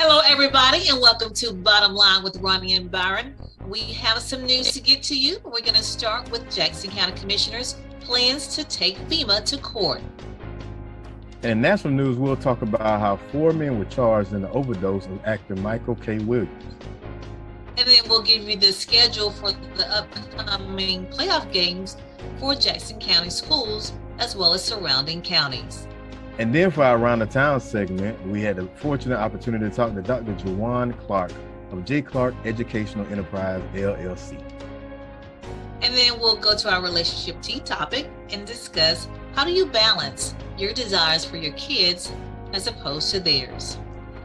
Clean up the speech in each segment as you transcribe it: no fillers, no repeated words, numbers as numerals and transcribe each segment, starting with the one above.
Hello, everybody, and welcome to Bottom Line with Roni and Byron. We have some news to get to you. We're going to start with Jackson County Commissioners' plans to take FEMA to court. And in national news, we'll talk about how 4 men were charged in the overdose of actor Michael K. Williams. And then we'll give you the schedule for the upcoming playoff games for Jackson County schools, as well as surrounding counties. And then for our Around the Town segment, we had the fortunate opportunity to talk to Dr. Jawan Clark of J. Clark Educational Enterprise, LLC. And then we'll go to our relationship tea topic and discuss how do you balance your desires for your kids as opposed to theirs.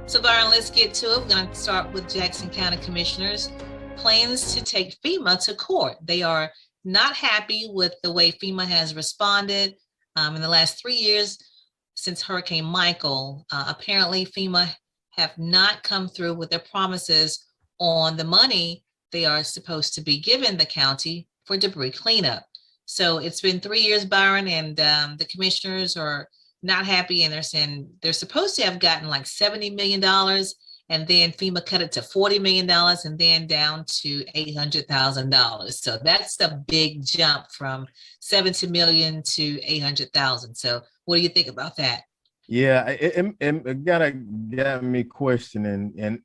So Byron, let's get to it. We're going to start with Jackson County Commissioners' plans to take FEMA to court. They are not happy with the way FEMA has responded in the last 3 years. Since Hurricane Michael, apparently FEMA have not come through with their promises on the money they are supposed to be giving the county for debris cleanup. So it's been 3 years, Byron, and the commissioners are not happy, and they're saying they're supposed to have gotten like $70 million, and then FEMA cut it to $40 million, and then down to $800,000. So that's a big jump from $70 million to $800,000. So what do you think about that? Yeah, it got me questioning, and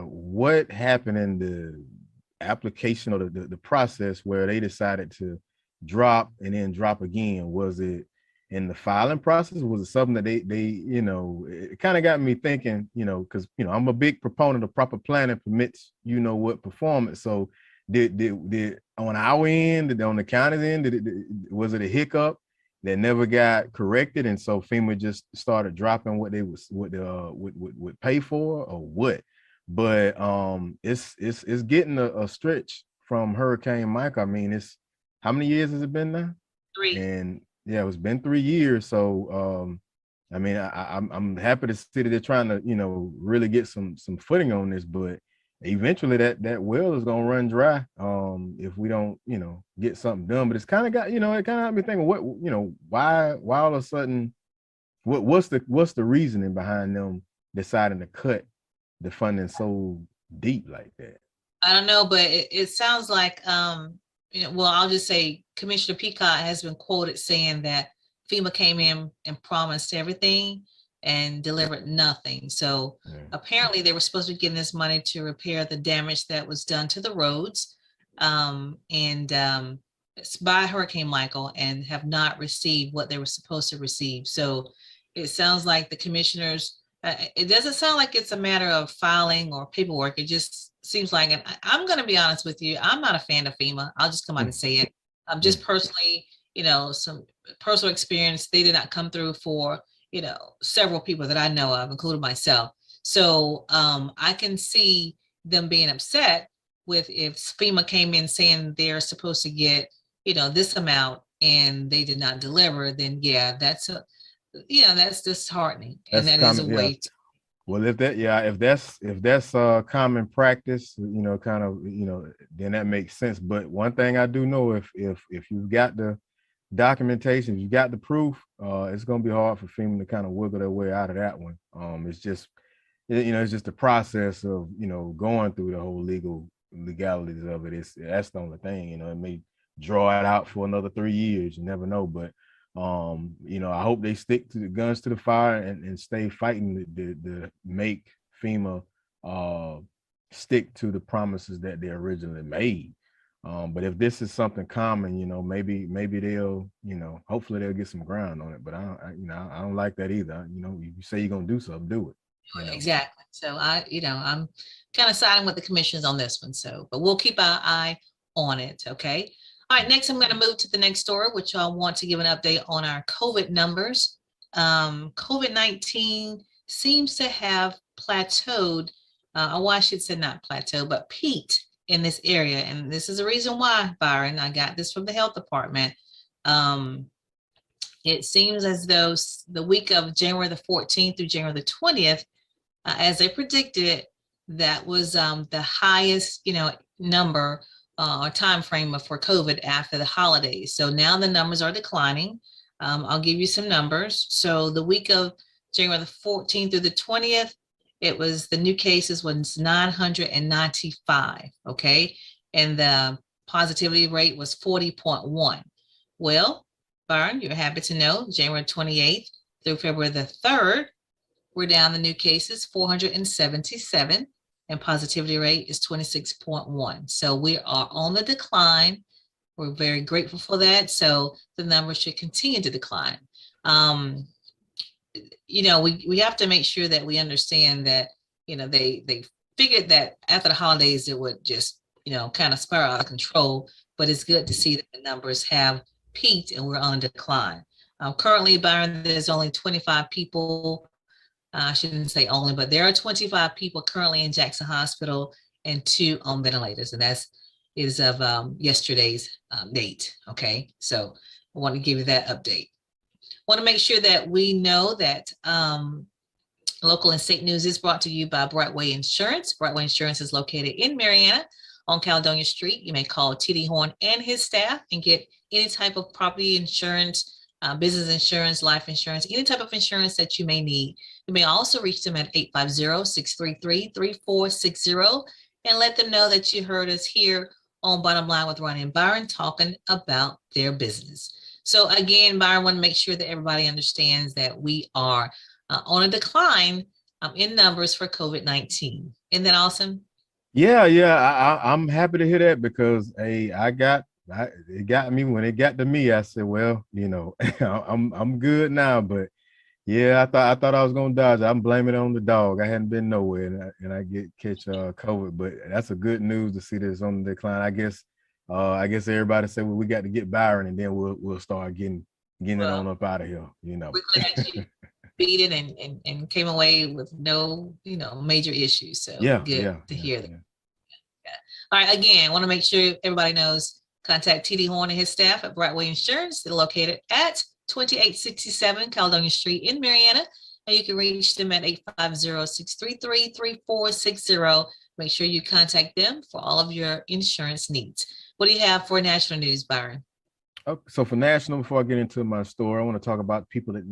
what happened in the application or the process where they decided to drop and then drop again? Was it in the filing process? Was it something that they it kind of got me thinking, because I'm a big proponent of proper planning permits, what performance. So did on our end, on the county's end, was it a hiccup that never got corrected, and so FEMA just started dropping what they would pay for, or what? But it's getting a stretch from Hurricane Michael. I mean, it's how many years has it been now? 3. And yeah, it's been 3 years. So I mean, I'm happy to see that they're trying to really get some footing on this, but eventually that well is gonna run dry if we don't get something done. But it's kind of got it kind of got me thinking, what why all of a sudden, what's the reasoning behind them deciding to cut the funding so deep like that? I don't know, but it sounds like well, I'll just say Commissioner Peacock has been quoted saying that FEMA came in and promised everything and delivered nothing. So apparently they were supposed to be getting this money to repair the damage that was done to the roads it's by Hurricane Michael, and have not received what they were supposed to receive. So it sounds like the commissioners, it doesn't sound like it's a matter of filing or paperwork. It just seems like, and I'm going to be honest with you, I'm not a fan of FEMA. I'll just come out and say it. Just personally, some personal experience, they did not come through for several people that I know of, including myself. So I can see them being upset with if FEMA came in saying they're supposed to get, this amount and they did not deliver, then that's disheartening. And that is a way to. Well, if that's common practice, then that makes sense. But one thing I do know, if you've got the documentation, if you got the proof, it's going to be hard for FEMA to kind of wiggle their way out of that one. It's just the process of going through the whole legalities of it. That's the only thing. It may draw it out for another 3 years. You never know. But I hope they stick to the guns to the fire and stay fighting to make FEMA stick to the promises that they originally made. But if this is something common, maybe they'll, hopefully they'll get some ground on it. But I don't like that either. You say you're gonna do something, do it. Exactly. So I'm kind of siding with the commissioners on this one. So, but we'll keep our eye on it. Okay. All right. Next, I'm going to move to the next story, which I want to give an update on our COVID numbers. COVID-19 seems to have plateaued. I should say not plateaued, but peaked in this area. And this is the reason why, Byron. I got this from the health department. It seems as though the week of January the 14th through January the 20th, as they predicted, that was the highest, number or time frame for COVID after the holidays. So now the numbers are declining. I'll give you some numbers. So the week of January the 14th through the 20th, it was the new cases was 995. Okay. And the positivity rate was 40.1. Well, Byron, you're happy to know January 28th through February the 3rd, we're down the new cases 477 and positivity rate is 26.1. So we are on the decline. We're very grateful for that. So the numbers should continue to decline. We have to make sure that we understand that, they figured that after the holidays, it would just, kind of spiral out of control, but it's good to see that the numbers have peaked and we're on decline. Currently, Byron, there's only 25 people. I shouldn't say only, but there are 25 people currently in Jackson Hospital and 2 on ventilators, and that's is of yesterday's date. Okay, so I want to give you that update. Want to make sure that we know that local and state news is brought to you by Brightway Insurance. Brightway Insurance is located in Marianna on Caledonia Street. You may call T.D. Horn and his staff and get any type of property insurance, business insurance, life insurance, any type of insurance that you may need. You may also reach them at 850-633-3460 and let them know that you heard us here on Bottom Line with Roni and Byron talking about their business. So again, Byron, want to make sure that everybody understands that we are on a decline in numbers for COVID-19. Isn't that awesome? Yeah. I'm happy to hear that because hey, it got me when it got to me. I said, well, I'm good now, but yeah, I thought I was gonna dodge. I'm blaming it on the dog. I hadn't been nowhere, and I catch COVID. But that's a good news to see this on the decline. I guess everybody said, well, we got to get Byron, and then we'll start getting it on up out of here. We're glad you beat it and came away with no major issues. So good to hear that. Yeah. All right. Again, want to make sure everybody knows. Contact T.D. Horn and his staff at Brightway Insurance. They're located at 2867 Caledonia Street in Marianna, and you can reach them at 850-633-3460. Make sure you contact them for all of your insurance needs. What do you have for national news, Byron? Okay, so for national, before I get into my story, I want to talk about people that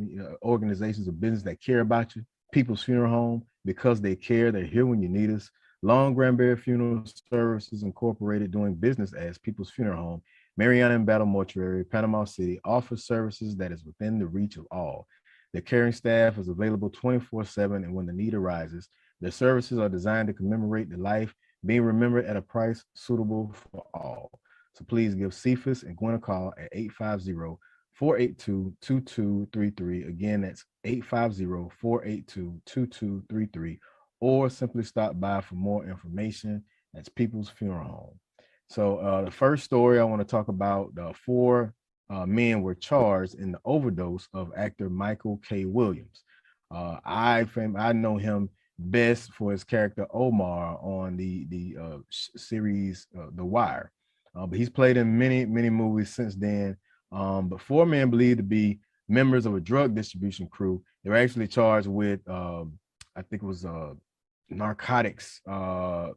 organizations or business that care about you. People's Funeral Home, because they care, they're here when you need us. Long Granbury Funeral Services Incorporated, doing business as People's Funeral Home, Marianna and Battle Mortuary, Panama City, offers services that is within the reach of all. Their caring staff is available 24/7, and when the need arises, their services are designed to commemorate the life being remembered at a price suitable for all. So please give Cephas and Gwen a call at 850-482-2233. Again, that's 850-482-2233, or simply stop by for more information. That's People's Funeral Home. So the first story I want to talk about, 4 men were charged in the overdose of actor Michael K. Williams. I know him best for his character Omar on the series The Wire. But he's played in many movies since then. But 4 men believed to be members of a drug distribution crew. They were actually charged with, I think it was narcotics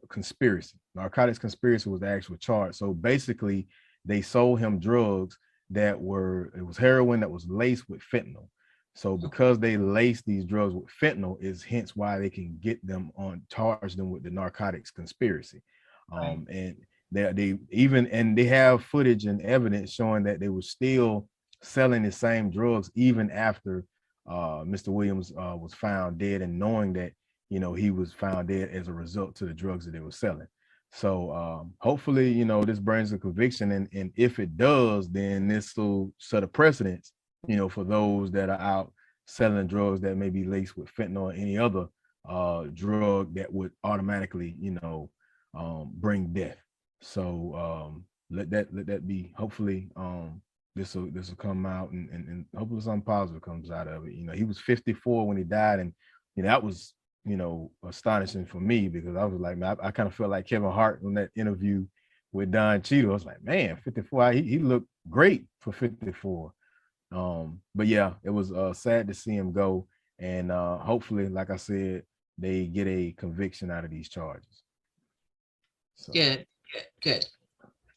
conspiracy. Narcotics conspiracy was the actual charge. So basically, they sold him drugs it was heroin that was laced with fentanyl. So because they laced these drugs with fentanyl is hence why they can get them charge them with the narcotics conspiracy. And they have footage and evidence showing that they were still selling the same drugs even after Mr. Williams was found dead, and knowing that he was found dead as a result to the drugs that they were selling. So hopefully this brings a conviction, and if it does, then this will set a precedence for those that are out selling drugs that may be laced with fentanyl or any other drug that would automatically bring death. So let that be. Hopefully this will come out, and hopefully something positive comes out of it. He was 54 when he died, and that was astonishing for me, because I was like, man, I kind of felt like Kevin Hart on that interview with Don Cheadle. I was like, man, 54, he looked great for 54. But yeah, it was sad to see him go, and hopefully, like I said, they get a conviction out of these charges. So, good.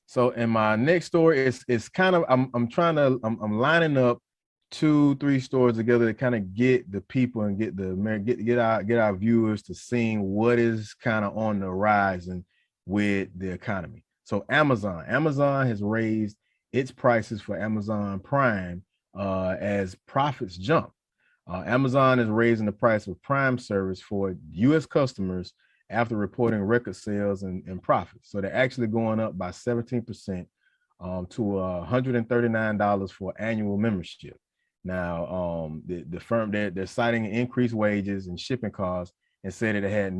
So, in my next story, it's kind of I'm lining up 2-3 stores together to kind of get the people and get our viewers to seeing what is kind of on the horizon with the economy. So Amazon has raised its prices for Amazon Prime as profits jump. Amazon is raising the price of Prime service for U.S. customers after reporting record sales and profits. So they're actually going up by 17% to $139 for annual membership. Now, the firm they're citing increased wages and shipping costs and said that they had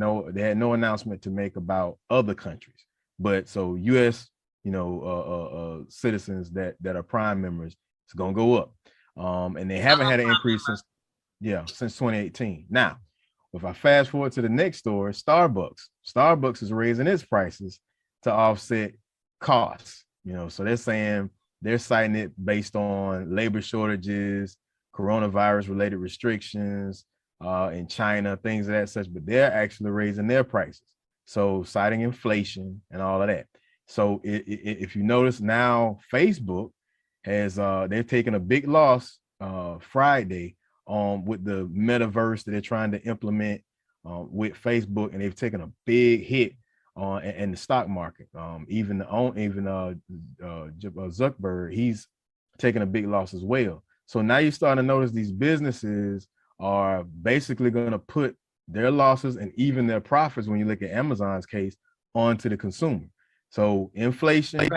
no announcement to make about other countries. But so U.S. Citizens that are Prime members, it's gonna go up. And they haven't had an increase since 2018. Now, if I fast forward to the next store, Starbucks is raising its prices to offset costs. So they're citing it based on labor shortages, coronavirus related restrictions in China, things of that such, but they're actually raising their prices. So citing inflation and all of that. So if you notice now, Facebook has they're taking a big loss Friday with the metaverse that they're trying to implement with Facebook, and they've taken a big hit in the stock market. Even Zuckerberg, he's taking a big loss as well. So now you're starting to notice these businesses are basically going to put their losses and even their profits, when you look at Amazon's case, onto the consumer. So inflation,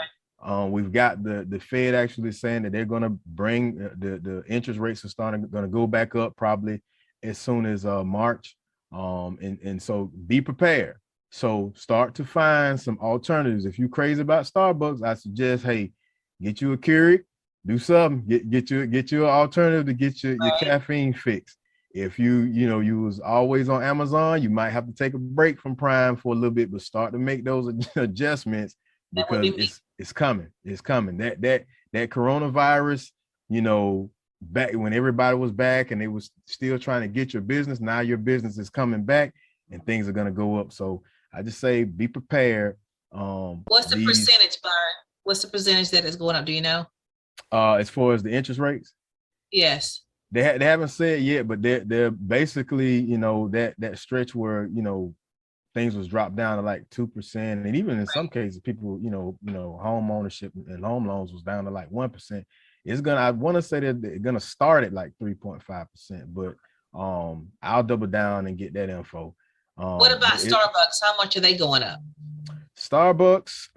we've got the Fed actually saying that they're going to bring the interest rates are going to go back up probably as soon as March. And so be prepared. So start to find some alternatives. If you're crazy about Starbucks, I suggest, hey, get you a Keurig, do something, get you an alternative to get your caffeine fix. If you was always on Amazon, you might have to take a break from Prime for a little bit, but start to make those adjustments, because it's coming. It's coming. That coronavirus, back when everybody was back and they was still trying to get your business, now your business is coming back and things are going to go up. So I just say be prepared. What's the percentage, Byron? What's the percentage that is going up? Do you know? As far as the interest rates? Yes. They haven't said yet, but they're basically, that stretch where, things was dropped down to like 2%. And even in some cases, people, home ownership and home loans was down to like 1%. I want to say that they're going to start at like 3.5%, but I'll double down and get that info. What about Starbucks? How much are they going up? Starbucks,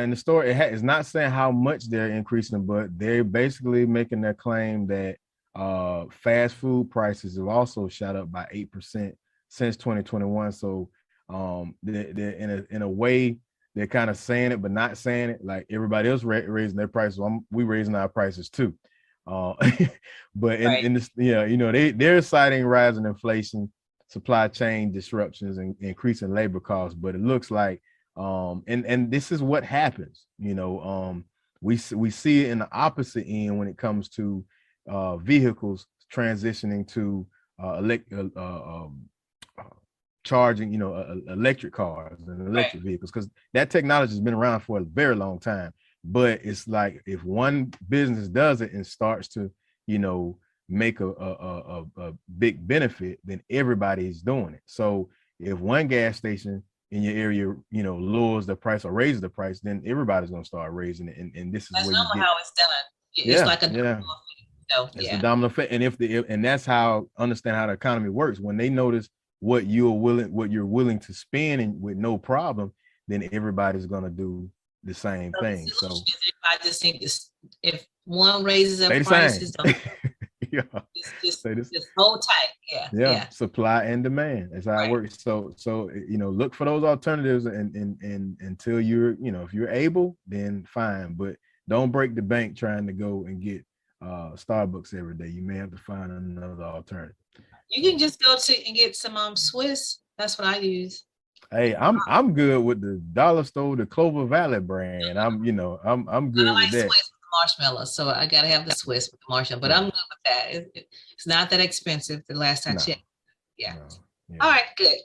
in the store, it's not saying how much they're increasing, but they're basically making their claim that fast food prices have also shot up by 8% since 2021. So they're in a way, they're kind of saying it but not saying it, like everybody else raising their prices. We raising our prices too. But in this, they're citing rising inflation, supply chain disruptions, and increasing labor costs. But it looks like and this is what happens, we see it in the opposite end when it comes to vehicles transitioning to charging, electric cars and electric vehicles, because that technology has been around for a very long time. But it's like, if one business does it and starts to, make a big benefit, then everybody's doing it. So if one gas station in your area, lowers the price or raises the price, then everybody's going to start raising it. And this is that's where how it's done. It's like a domino effect. So, it's a domino effect. And that's how understand how the economy works. When they notice what you're willing to spend and with no problem, then everybody's going to do the same thing. So I just think if one raises up prices, just hold tight. Yeah. Supply and demand. That's how it works. So look for those alternatives, and until you're, if you're able, then fine. But don't break the bank trying to go and get Starbucks every day. You may have to find another alternative. You can just go and get some Swiss. That's what I use. Hey, I'm good with the dollar store, the Clover Valley brand. I'm good with that. Swiss with the marshmallows, so I gotta have the Swiss with the marshmallow. But I'm good with that. It's not that expensive. The last I checked. Yeah. All right. Good.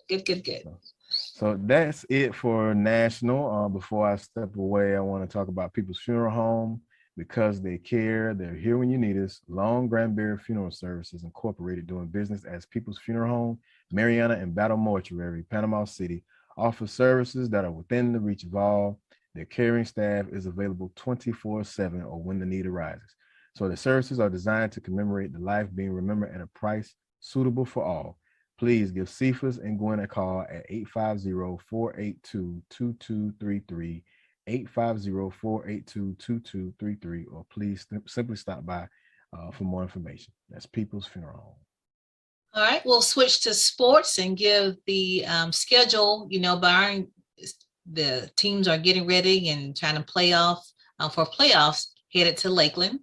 So that's it for national. Before I step away, I want to talk about People's Funeral Home. Because they care, they're here when you need us. Long Granbury Funeral Services Incorporated, doing business as People's Funeral Home, Mariana and Battle Mortuary, Panama City, offers services that are within the reach of all. Their caring staff is available 24/7 or when the need arises. So the services are designed to commemorate the life being remembered at a price suitable for all. Please give Cephas and Gwen a call at 850-482-2233, 850-482-2233, or please simply stop by for more information. That's People's Funeral Home. All right, we'll switch to sports and give the schedule. Byron, the teams are getting ready and trying to for playoffs headed to Lakeland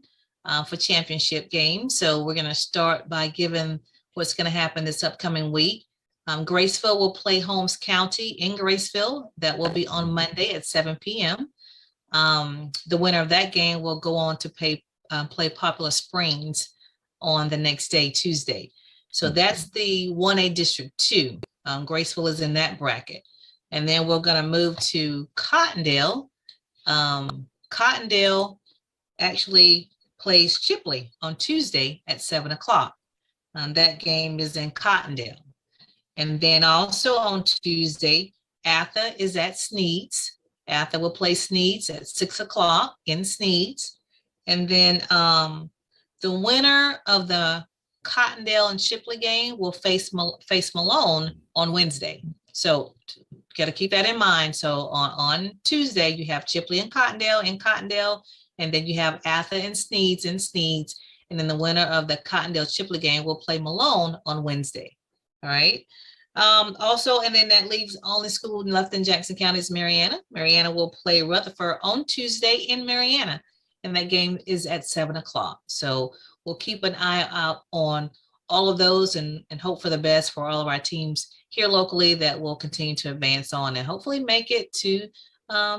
for championship games. So we're going to start by giving what's going to happen this upcoming week. Graceville will play Holmes County in Graceville. That will be on Monday at 7 p.m. The winner of that game will go on to play Poplar Springs on the next day, Tuesday. So that's the 1A District 2. Graceville is in that bracket. And then we're going to move to Cottondale. Cottondale actually plays Chipley on Tuesday at 7 o'clock. That game is in Cottondale. And then also on Tuesday, Atha is at Sneeds. Atha will play Sneeds at 6 o'clock in Sneeds. And then the winner of the Cottondale and Chipley game will face Malone on Wednesday. So got to keep that in mind. So on Tuesday, you have Chipley and Cottondale, and then you have Atha and Sneeds in Sneeds. And then the winner of the Cottondale Chipley game will play Malone on Wednesday. All right. Also, and then that leaves only school left in Jackson County is Mariana. Mariana will play Rutherford on Tuesday in Mariana, and that game is at 7 o'clock. So we'll keep an eye out on all of those and hope for the best for all of our teams here locally that will continue to advance on and hopefully make it to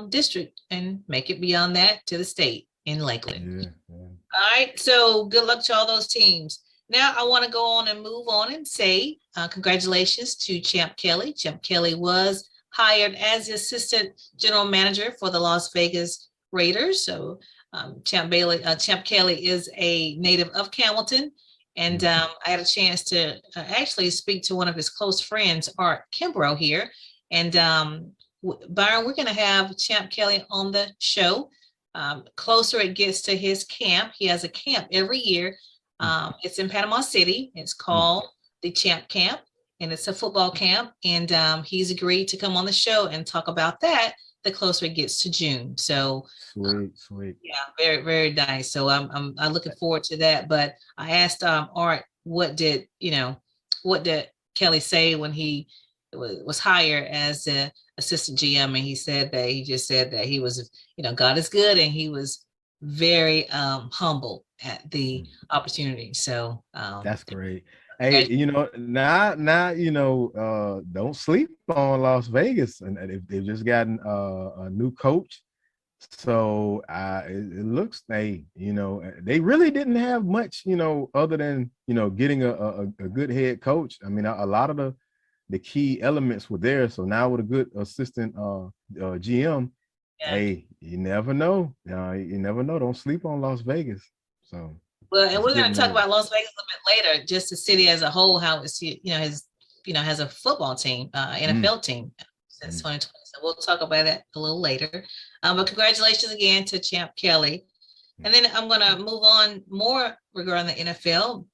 district and make it beyond that to the state in Lakeland. Yeah. All right, so good luck to all those teams. Now I want to go on and move on and say congratulations to Champ Kelly. Champ Kelly was hired as the assistant general manager for the Las Vegas Raiders. So Champ Kelly is a native of Campbellton. And I had a chance to actually speak to one of his close friends, Art Kimbrough here. And Byron, we're going to have Champ Kelly on the show. Closer it gets to his camp. He has a camp every year. It's in Panama City. It's called the Champ Camp, and it's a football camp. And he's agreed to come on the show and talk about that the closer it gets to June. So sweet. Yeah, very, very nice. So I'm looking forward to that. But I asked Art, what did Kelly say when he was hired as the assistant GM? And he just said that he was, God is good, and he was very humble at the opportunity. So that's great. Hey, now, don't sleep on Las Vegas, and they've just gotten a new coach. So it looks, they really didn't have much, other than, getting a good head coach. I mean, a lot of the key elements were there. So now with a good assistant GM, hey, you never know. You never know. Don't sleep on Las Vegas. So. Well, and we're going to talk about Las Vegas a little bit later, just the city as a whole, how it's, has a football team, NFL team since 2020. So we'll talk about that a little later. But congratulations again to Champ Kelly. And then I'm going to move on more regarding the NFL.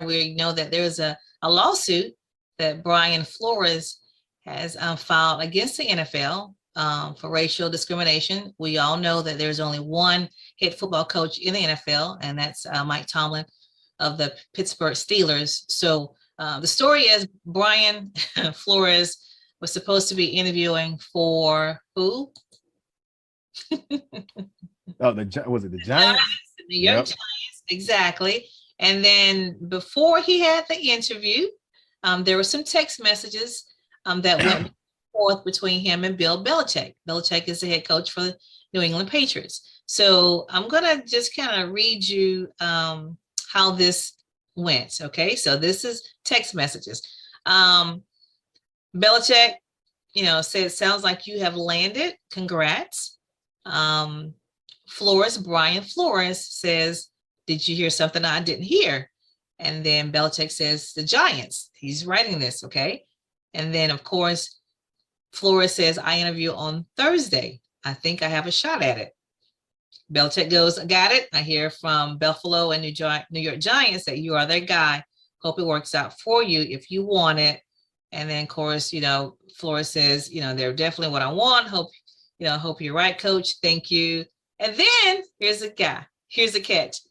We know that there's a lawsuit that Brian Flores has filed against the NFL for racial discrimination. We all know that there's only one head football coach in the NFL, and that's Mike Tomlin of the Pittsburgh Steelers. So the story is Brian Flores was supposed to be interviewing for who? Was it the Giants? The New York Giants, exactly. And then before he had the interview, there were some text messages that went forth between him and Bill Belichick. Belichick is the head coach for the New England Patriots. So I'm going to just kind of read you how this went. Okay, so this is text messages. Belichick, said, sounds like you have landed. Congrats. Brian Flores says, did you hear something I didn't hear? And then Belichick says, the Giants. He's writing this, okay? And then, of course, Flores says, I interview on Thursday. I think I have a shot at it. Belichick goes, I got it. I hear from Buffalo and New York Giants that you are their guy. Hope it works out for you if you want it. And then, of course, Flores says, they're definitely what I want. Hope you're right, coach. Thank you. And then here's the catch.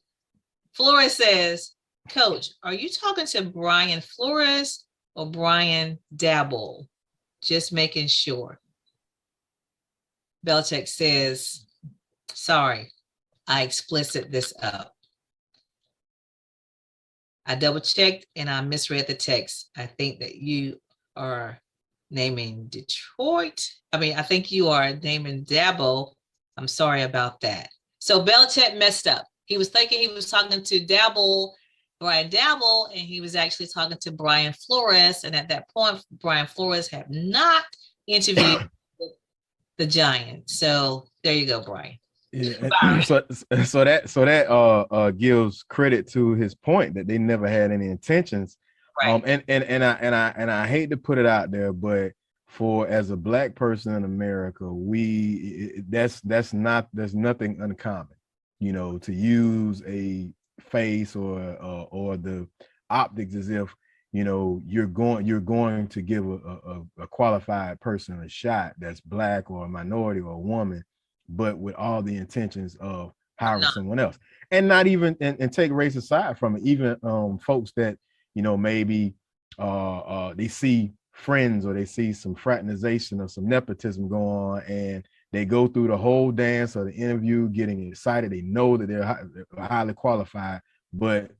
Flores says, coach, are you talking to Brian Flores or Brian Dabble? Just making sure. Belichick says, sorry, I explicit this up. I double checked and I misread the text. I think that you are naming Detroit. I think you are naming Dabo. I'm sorry about that. So Belichick messed up. He was thinking he was talking to Brian Dabble, and he was actually talking to Brian Flores. And at that point, Brian Flores had not interviewed the Giants. So there you go, Brian. Yeah. So that gives credit to his point that they never had any intentions. Right. And I hate to put it out there, but as a Black person in America, there's nothing uncommon, to use a face or the optics as if you're going to give a qualified person a shot that's Black or a minority or a woman, but with all the intentions of hiring someone else, and not even and take race aside from it, even folks that maybe they see friends or they see some fraternization or some nepotism go on, and they go through the whole dance or the interview getting excited. They know that they're highly qualified, but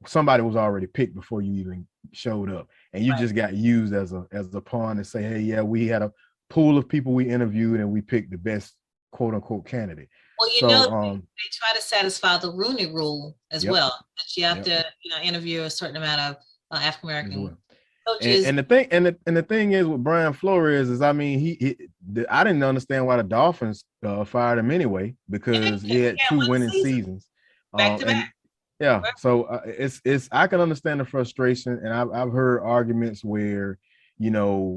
somebody was already picked before you even showed up, and you just got used as a pawn to say, hey, yeah, we had a pool of people we interviewed and we picked the best quote unquote candidate. Well, they try to satisfy the Rooney Rule as well. That you have to interview a certain amount of African American coaches. And the thing is with Brian Flores is, I didn't understand why the Dolphins fired him anyway, because he had 2 winning seasons. Back to back. Yeah, so it's I can understand the frustration, and I've heard arguments where when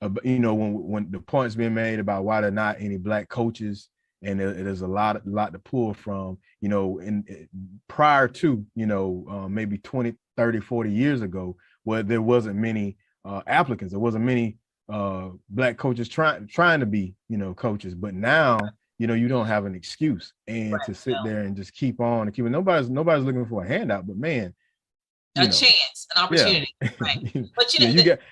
the points being made about why there are not any Black coaches, and there's a lot to pull from, prior to maybe 20, 30, 40 years ago, where there wasn't many applicants, there wasn't many Black coaches trying to be coaches, but now you don't have an excuse, and to sit there and just keep on and keep it. Nobody's looking for a handout, but man, a chance, an opportunity. Yeah. Right. But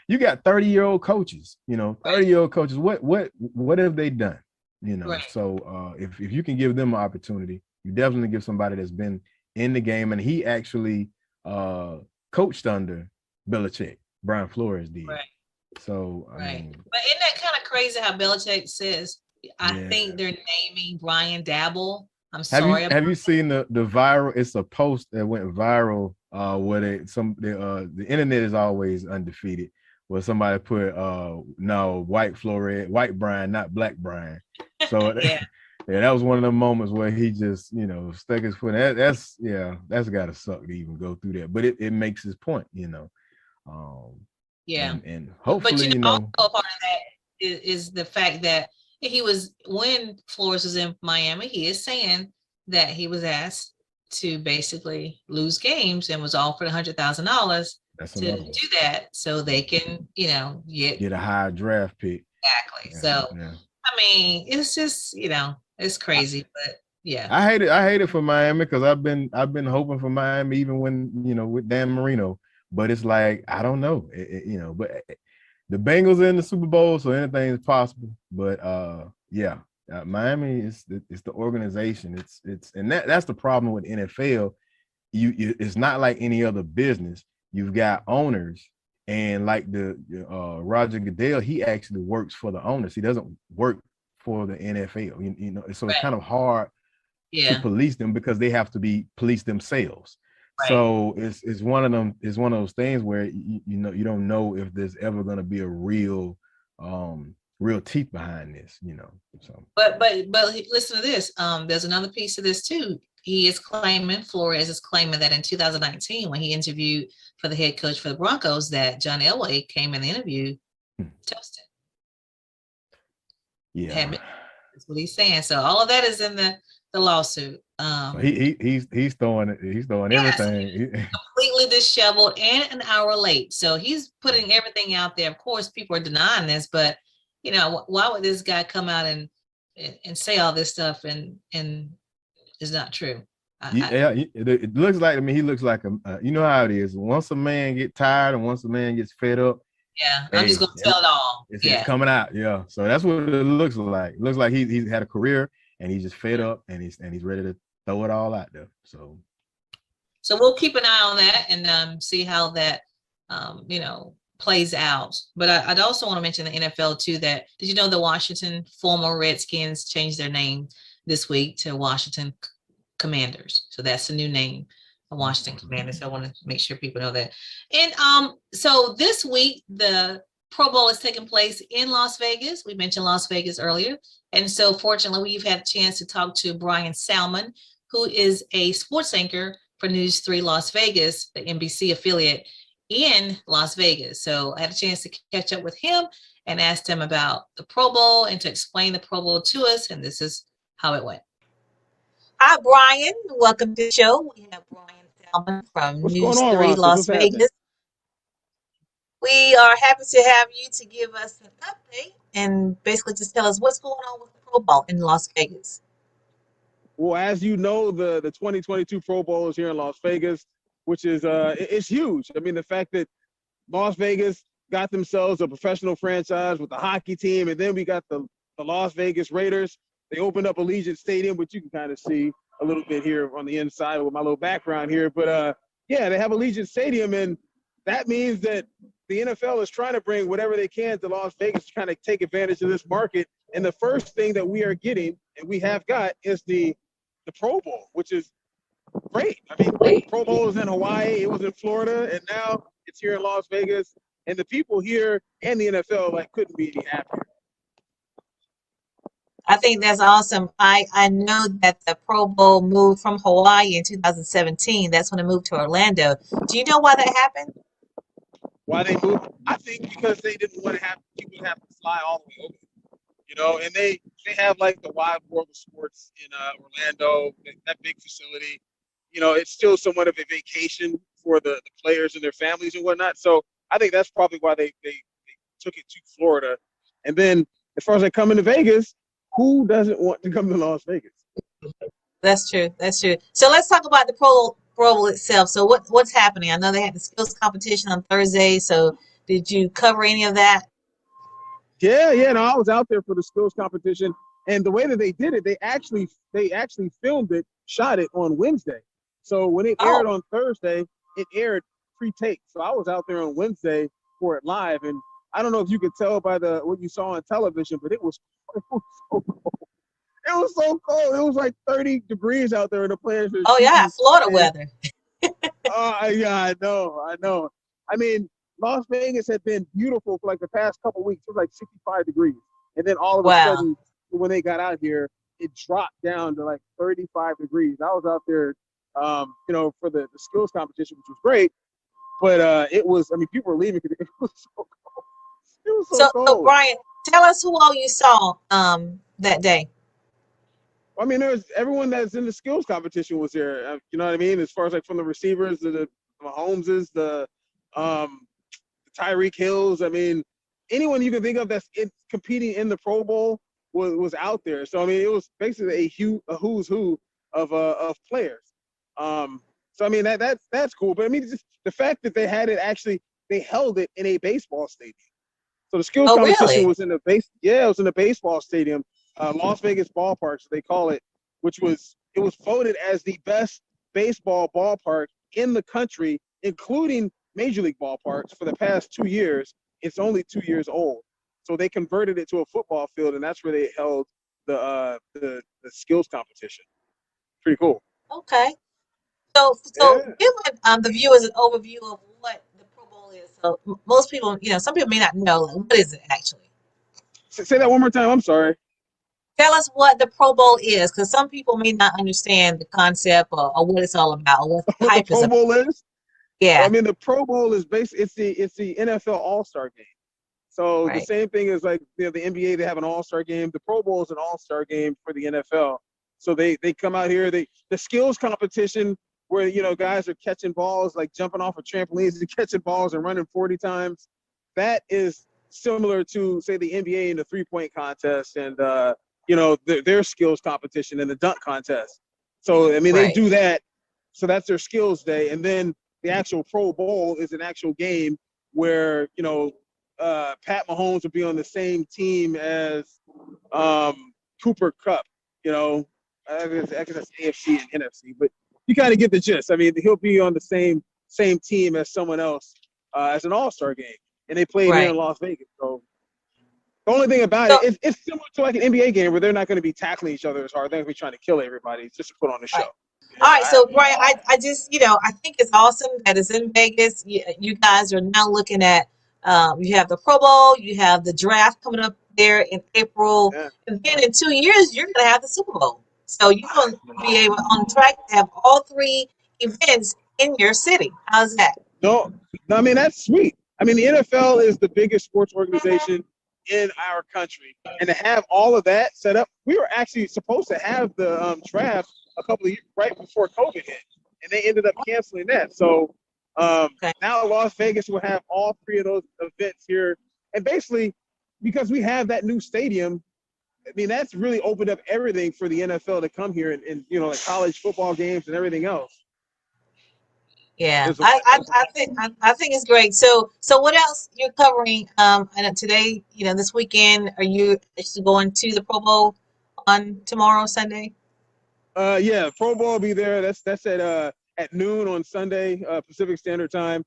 you got 30-year-old coaches, 30-year-old coaches. What have they done? Right. So if you can give them an opportunity, you definitely give somebody that's been in the game, and he actually coached under Belichick. Brian Flores did. Right. So but isn't that kind of crazy how Belichick says, I think they're naming Brian Dabble. I'm sorry. Have you seen the viral? It's a post that went viral where the internet is always undefeated, where somebody put no, white Brian, not Black Brian. So yeah, that was one of the moments where he just stuck his foot in. That's gotta suck to even go through that, but it makes his point, and hopefully also part of that is the fact that when Flores was in Miami, he is saying that he was asked to basically lose games and was offered $100,000 to do that, so they can, get a higher draft pick. Exactly. Yeah, so, yeah. It's just, it's crazy, but yeah. I hate it for Miami, because I've been hoping for Miami even when, with Dan Marino, but it's like, I don't know, but the Bengals are in the Super Bowl, so anything is possible. But Miami is the organization. And that's the problem with NFL. It's not like any other business. You've got owners, and like the Roger Goodell, he actually works for the owners. He doesn't work for the NFL. So it's kind of hard to police them, because they have to be policed themselves. Right. So it's one of them. It's one of those things where you don't know if there's ever going to be a real real teeth behind this, you know. So, but listen to this. There's another piece of this too. He is claiming, Flores is claiming that in 2019, when he interviewed for the head coach for the Broncos, that John Elway came in the interview toasted. Yeah, that's what he's saying. So all of that is in the lawsuit. so he's throwing everything. Completely disheveled and an hour late. So he's putting everything out there. Of course, people are denying this, but you know, why would this guy come out and say all this stuff and it's not true? It looks like, I mean, he looks like you know how it is. Once a man get tired and once a man gets fed up, I'm just gonna tell it all. It's coming out. Yeah. So that's what it looks like. It looks like he's had a career and he's just fed up and he's ready to throw it all out there. So we'll keep an eye on that and see how that plays out. But I'd also want to mention the NFL too. That did you know the Washington former Redskins changed their name this week to Washington Commanders? So that's the new name, the Washington Commanders. So I want to make sure people know that. And so this week the Pro Bowl is taking place in Las Vegas. We mentioned Las Vegas earlier, and so fortunately we've had a chance to talk to Brian Salmon, who is a sports anchor for News 3 Las Vegas, the NBC affiliate in Las Vegas. So I had a chance to catch up with him and asked him about the Pro Bowl and to explain the Pro Bowl to us. And this is how it went. Hi, Brian. Welcome to the show. We have Brian Salmon from News 3 Las Vegas. We are happy to have you to give us an update and basically just tell us what's going on with the Pro Bowl in Las Vegas. Well, as you know, the 2022 Pro Bowl is here in Las Vegas, which is it's huge. I mean, the fact that Las Vegas got themselves a professional franchise with the hockey team, and then we got the Las Vegas Raiders. They opened up Allegiant Stadium, which you can kind of see a little bit here on the inside with my little background here. But, yeah, they have Allegiant Stadium, and that means that the NFL is trying to bring whatever they can to Las Vegas to kind of take advantage of this market. And the first thing that we are getting, and we have got, is the Pro Bowl, which is great. I mean, the Pro Bowl was in Hawaii, it was in Florida, and now it's here in Las Vegas. And the people here and the NFL couldn't be any happier. I think that's awesome. I know that the Pro Bowl moved from Hawaii in 2017. That's when it moved to Orlando. Do you know why that happened? Why they moved? I think because they didn't want to have people have to fly all the way over. You know, and they have the Wide World of Sports in Orlando, that big facility. You know, it's still somewhat of a vacation for the players and their families and whatnot. So I think that's probably why they took it to Florida. And then as far as coming to Vegas, who doesn't want to come to Las Vegas? That's true. That's true. So let's talk about the Pro Bowl itself. So what's happening? I know they had the skills competition on Thursday. So did you cover any of that? Yeah. No, I was out there for the skills competition, and the way that they did it, they actually filmed it, shot it on Wednesday. So when it aired on Thursday, it aired pre-tape. So I was out there on Wednesday for it live, and I don't know if you could tell by what you saw on television, but it was so cold. It was so cold. It was like 30 degrees out there in the players. Oh yeah, Florida weather. Yeah, I know. I mean, Las Vegas had been beautiful for the past couple of weeks. It was like 65 degrees. And then all of a sudden, when they got out here, it dropped down to 35 degrees. I was out there, for the skills competition, which was great. But it was, people were leaving because it was so cold. It was so cold. So, Brian, tell us who all you saw that day. I mean, there's everyone that's in the skills competition was there. You know what I mean? As far as from the receivers, the Mahomeses, the Tyreek Hills. I mean, anyone you can think of that's competing in the Pro Bowl was out there. So I mean, it was basically a who's who of players. So I mean that's cool. But I mean, just the fact that they had it they held it in a baseball stadium. So the skills competition was in it was in a baseball stadium, Las Vegas Ballpark, so they call it, it was voted as the best baseball ballpark in the country, including Major League ballparks for the past 2 years. It's only 2 years old. So they converted it to a football field, and that's where they held the skills competition. Pretty cool. Okay. So give the viewers an overview of what the Pro Bowl is. So most people, some people may not know, what is it actually? Say that one more time. I'm sorry. Tell us what the Pro Bowl is, because some people may not understand the concept or what it's all about, or what the What the hype is Pro about. Bowl is? Yeah. I mean, the Pro Bowl is basically it's the NFL All-Star game. So the same thing as like the NBA, they have an All-Star game. The Pro Bowl is an All-Star game for the NFL. So they come out here. The skills competition where guys are catching balls, like jumping off of trampolines and catching balls and running 40 times. That is similar to, say, the NBA in the three-point contest and their skills competition and the dunk contest. So I mean, they do that. So that's their skills day, and then the actual Pro Bowl is an actual game where Pat Mahomes will be on the same team as Cooper Kupp. I guess that's AFC and NFC, but you kind of get the gist. I mean, he'll be on the same team as someone else as an All-Star game, and they played here in Las Vegas. So the only thing about it, it's similar to like an NBA game where they're not going to be tackling each other as hard. They're going to be trying to kill everybody just to put on the show. All right, so Brian, I just, I think it's awesome that it's in Vegas. You guys are now looking at, you have the Pro Bowl, you have the draft coming up there in April, and then in 2 years, you're going to have the Super Bowl. So you're going to be able on track to have all three events in your city. How's that? No, I mean, that's sweet. I mean, the NFL is the biggest sports organization in our country, and to have all of that set up, we were actually supposed to have the draft a couple of years right before COVID hit, and they ended up canceling that. So now Las Vegas will have all three of those events here, and basically because we have that new stadium, I mean, that's really opened up everything for the NFL to come here and like college football games and everything else. Yeah, I think it's great. So what else you're covering? And today, this weekend, are you actually going to the Pro Bowl on tomorrow, Sunday? Yeah, Pro Bowl will be there. That's at noon on Sunday, Pacific Standard Time.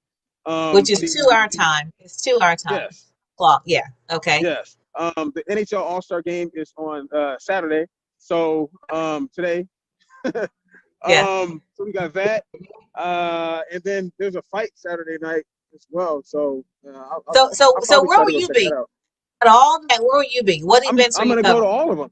Which is 2 hour time. It's 2 hour time. Yes. Clock. Yeah. Okay. Yes. The NHL All-Star game is on Saturday. So today. So we got that. And then there's a fight Saturday night as well. So so where will you be? At all that, where will you be? What events I'm are you going to go to all of them.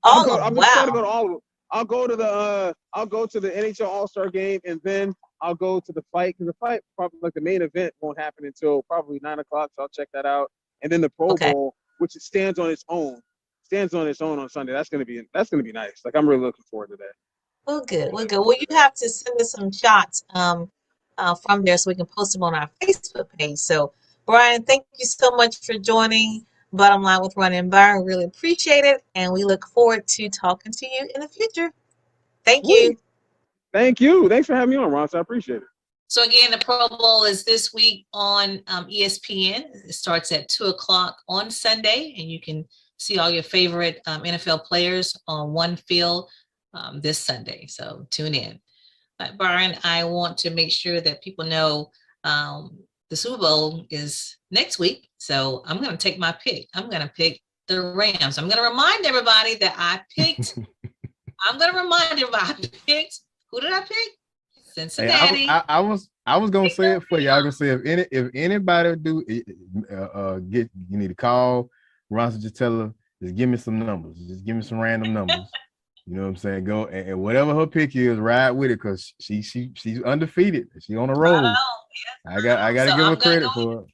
I'm just trying to go to all of them. I'll go to the NHL All-Star game, and then I'll go to the fight, because the fight, probably like the main event, won't happen until probably 9 o'clock. So I'll check that out, and then the Pro Bowl, which it stands on its own on Sunday. That's gonna be nice. Like, I'm really looking forward to that. Well, good. Well, you have to send us some shots from there so we can post them on our Facebook page. So, Brian, thank you so much for joining Bottom Line with Roni Byron. Really appreciate it, and we look forward to talking to you in the future. Thank you. Thank you. Thanks for having me on, Ron. I appreciate it. So again, the Pro Bowl is this week on ESPN. It starts at 2 o'clock on Sunday, and you can see all your favorite NFL players on one field this Sunday. So tune in. Byron, I want to make sure that people know the Super Bowl is next week. So I'm going to take my pick. I'm going to pick the Rams. I'm going to remind everybody that I picked. Who did I pick? Cincinnati. Hey, I was going to say it for you. I was going to say, if anybody do you need to call Ron, just tell her, just give me some numbers. Just give me some random numbers. You know what I'm saying? Go and whatever her pick is, ride with it, because she's undefeated. She's on a roll. I got to give her credit for it.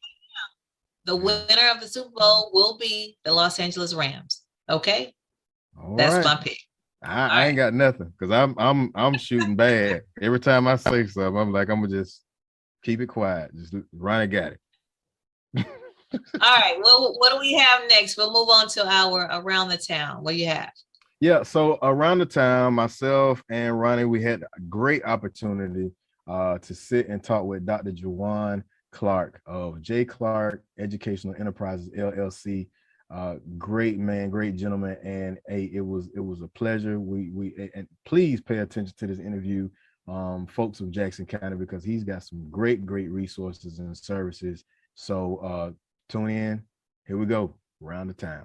The winner of the Super Bowl will be the Los Angeles Rams. Okay, that's my pick. I ain't got nothing, because I'm shooting bad. Every time I say something, I'm like, I'm gonna just keep it quiet. Just Ronnie got it. All right. Well, what do we have next? We'll move on to our Around the Town. What do you have? Yeah, so Around the Town, myself and Ronnie, we had a great opportunity to sit and talk with Dr. Jawan Clark of J. Clark Educational Enterprises, LLC. Great man, great gentleman, and it was a pleasure. We and please pay attention to this interview, folks of Jackson County, because he's got some great resources and services. So tune in. Here we go. Around the Town.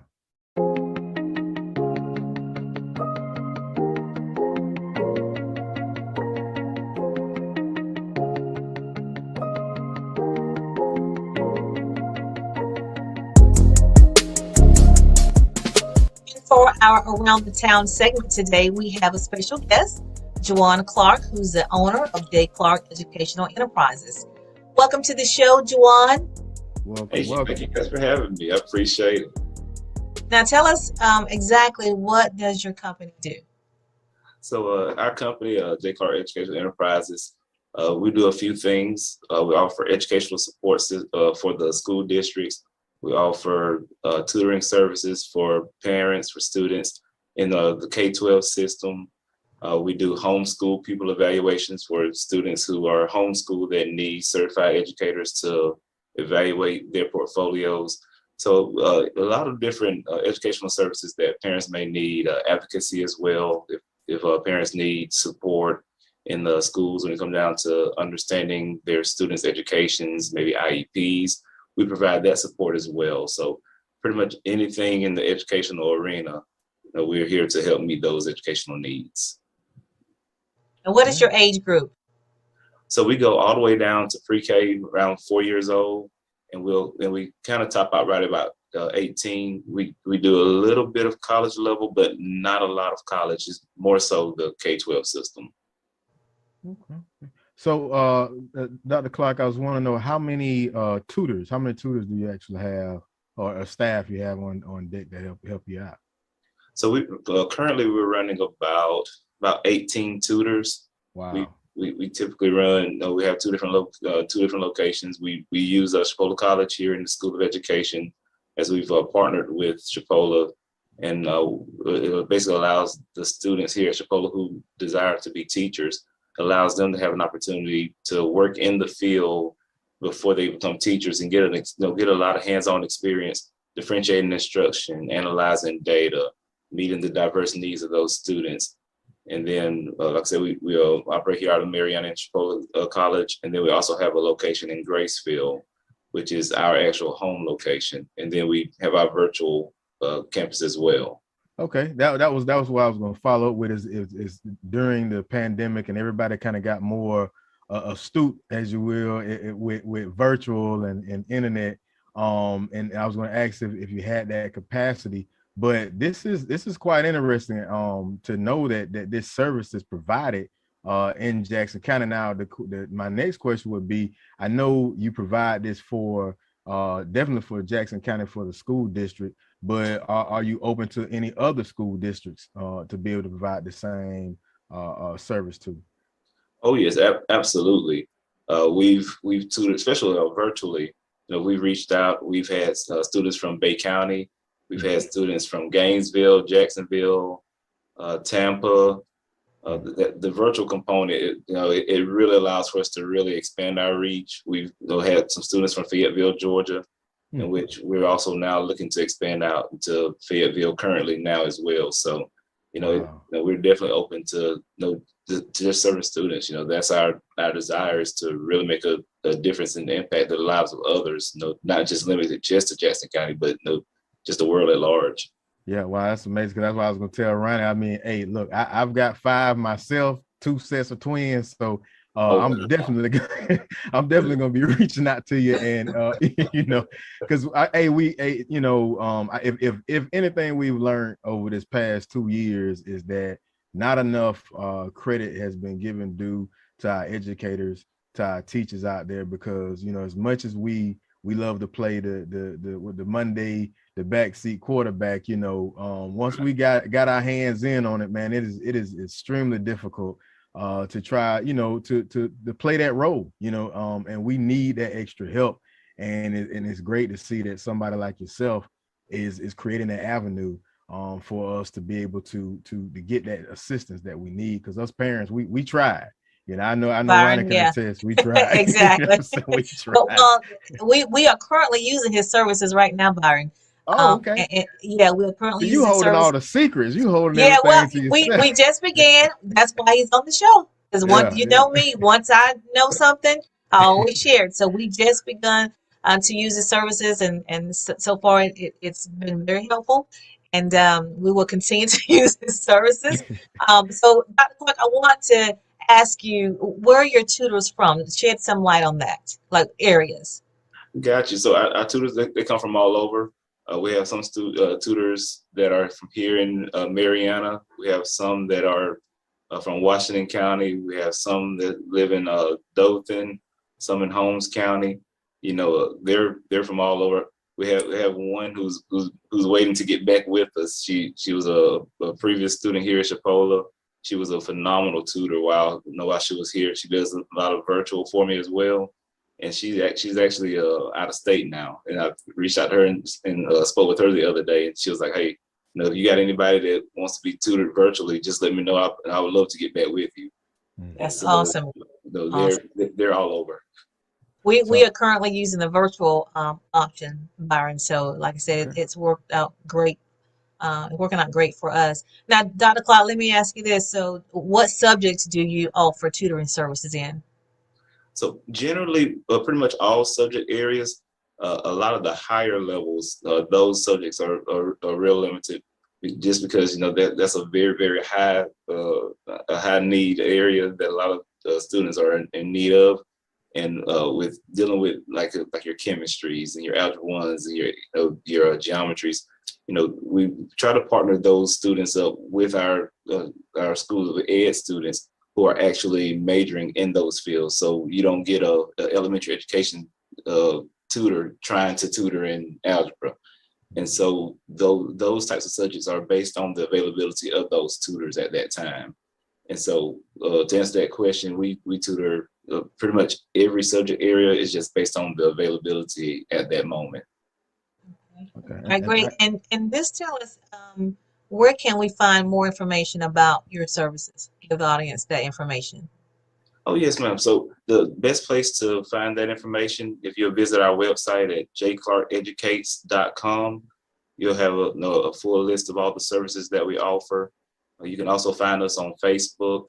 our Around the Town segment today, we have a special guest, Juwan Clark, who's the owner of J. Clark Educational Enterprises. Welcome to the show, Juwan. Welcome, Thank you. welcome. Thank you guys for having me. I appreciate it. Now tell us exactly what does your company do? So our company, J. Clark Educational Enterprises, we do a few things. We offer educational support for the school districts. We offer tutoring services for parents, for students in the K-12 system. We do homeschool pupil evaluations for students who are homeschooled that need certified educators to evaluate their portfolios. So a lot of different educational services that parents may need, advocacy as well. If parents need support in the schools when it comes down to understanding their students' educations, maybe IEPs, we provide that support as well. So pretty much anything in the educational arena, we're here to help meet those educational needs. And what is your age group? So we go all the way down to pre-K, around 4 years old, and we kind of top out right about 18. We do a little bit of college level, but not a lot of college. It's more so the K-12 system. Okay. So, Dr. Clark, I was wanting to know how many tutors do you actually have, or staff you have on deck to help you out? So we currently we're running about 18 tutors. Wow. We typically run. We have two different locations. We use Chipola College here in the School of Education, as we've partnered with Chipola, and it basically allows the students here at Chipola who desire to be teachers, allows them to have an opportunity to work in the field before they become teachers and get a lot of hands-on experience, differentiating instruction, analyzing data, meeting the diverse needs of those students. And then, like I said, we operate here out of Mariana and Chipola College, and then we also have a location in Gracefield, which is our actual home location. And then we have our virtual campus as well. Okay, that was what I was going to follow up with is during the pandemic and everybody kind of got more astute, as you will, with virtual and internet. And I was going to ask if you had that capacity, but this is quite interesting to know that this service is provided in Jackson County. Now, my next question would be, I know you provide this for definitely for Jackson County for the school district, but are you open to any other school districts to be able to provide the same service to? Oh yes, absolutely. We've tutored, especially virtually. We've reached out. We've had students from Bay County. We've had students from Gainesville, Jacksonville, Tampa. The virtual component, it really allows for us to really expand our reach. We've had some students from Fayetteville, Georgia, in which we're also now looking to expand out to Fayetteville currently now as well. So, we're definitely open to just serving students. That's our desire, is to really make a difference in the impact of the lives of others. Not just limited just to Jackson County, but just the world at large. Yeah, wow, that's amazing. Because that's what I was going to tell Ronnie. I mean, hey, look, I've got 5 myself, 2 sets of twins, so I'm definitely going to be reaching out to you, and because if anything we've learned over this past 2 years is that not enough credit has been given due to our educators, to our teachers out there, because as much as we love to play the Monday, the backseat quarterback, once we got our hands in on it, man, it is extremely difficult to try, to play that role, and we need that extra help. And it's great to see that somebody like yourself is creating that avenue for us to be able to get that assistance that we need. Because us parents, we tried. I know Ronnie can attest. We tried. Exactly. We tried. We are currently using his services right now, Byron. Oh, okay. We're currently using you holding service. all the secrets. You holding everything to yourself. we just began. That's why he's on the show. Because me, once I know something, I always share it. So we just begun to use the services, and so far it's been very helpful. And we will continue to use his services. So, Dr. Clark, I want to ask you, where are your tutors from? Shed some light on that, like areas. Got you. So our tutors, they come from all over. We have some tutors that are from here in Mariana. We have some that are from Washington County. We have some that live in Dothan, some in Holmes County. You know, they're from all over. We have one who's waiting to get back with us. She was a previous student here at Chipola. She was a phenomenal tutor while she was here. She does a lot of virtual for me as well. And she's actually out of state now. And I reached out to her and spoke with her the other day. And she was like, hey, if you got anybody that wants to be tutored virtually, just let me know. I would love to get back with you. That's awesome. They're all over. We are currently using the virtual option, Byron. So like I said, it's worked out great. Working out great for us. Now, Dr. Clark, let me ask you this. So what subjects do you offer tutoring services in? So generally, pretty much all subject areas. A lot of the higher levels, those subjects are real limited, just because that's a very, very high need area that a lot of students are in need of. And with dealing with like your chemistries and your algebra ones and your geometries, we try to partner those students up with our schools of ed students who are actually majoring in those fields. So you don't get a elementary education tutor trying to tutor in algebra. And so those types of subjects are based on the availability of those tutors at that time. And so to answer that question, we tutor pretty much every subject area. Is just based on the availability at that moment. Okay. All right, great. And this tell us, where can we find more information about your services? Give the audience that information. Oh, yes, ma'am. So the best place to find that information, if you'll visit our website at jclarkeducates.com, you'll have a full list of all the services that we offer. You can also find us on Facebook.